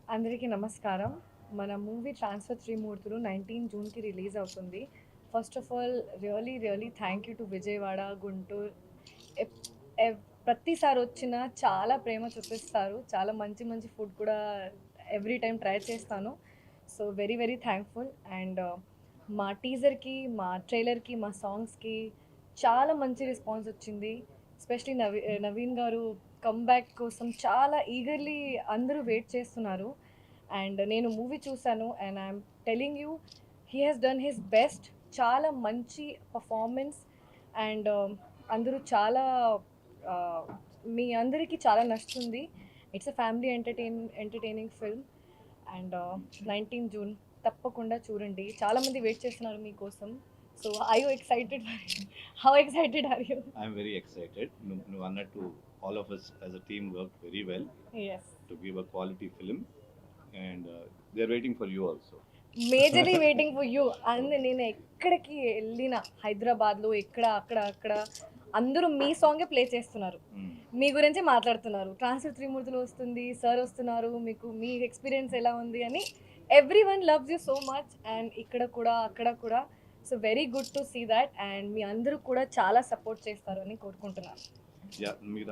అందరికీ నమస్కారం. మన మూవీ 'ట్రాన్స్‌ఫర్ త్రిమూర్తులు' 19 జూన్‌కి రిలీజ్ అవుతుంది. First of all really thank you to Vijayawada, Guntur. ఎప్ ఎవ్ ప్రతిసారి వచ్చినా చాలా ప్రేమ చూపిస్తారు. చాలా మంచి మంచి ఫుడ్ కూడా ఎవ్రీ టైమ్ ట్రై చేస్తాను. So very thankful. అండ్ మా టీజర్‌కి, మా ట్రైలర్‌కి, మా సాంగ్స్‌కి చాలా మంచి రెస్పాన్స్ వచ్చింది. ఎస్పెషల్లీ నవీన్ గారు కమ్‌బ్యాక్ కోసం చాలా ఈగర్‌లీ అందరూ వెయిట్ చేస్తున్నారు. అండ్ నేను మూవీ చూసాను and I'm telling you he has done his best. చాలా మంచి పర్ఫార్మెన్స్. అండ్ అందరూ చాలా మీ అందరికీ చాలా నచ్చుతుంది. It's a family entertaining film. And 19 June తప్పకుండా చూడండి. చాలామంది వెయిట్ చేస్తున్నారు మీకోసం. So I you excited? How excited are you? I'm very excited. Nuvanna to all of us as a team worked very well yes. to give a quality film, and they're waiting for you also. Majorly waiting for you. And నేను ఎక్కడికి వెళ్ళిన హైదరాబాద్లో ఎక్కడ అక్కడ అక్కడ అందరూ మీ సాంగే play చేస్తున్నారు. Mm. మీ గురించే మాట్లాడుతున్నారు. ట్రాన్స్ఫర్ త్రిమూర్తులు వస్తుంది, సార్ వస్తున్నారు, మీకు మీ ఎక్స్పీరియన్స్ ఎలా ఉంది అని everyone loves you so much. And ఇక్కడ కూడా అక్కడ కూడా. So very good to see that. And మీ అందరూ కూడా చాలా సపోర్ట్ చేస్తారు అని కోరుకుంటున్నాను. Yeah,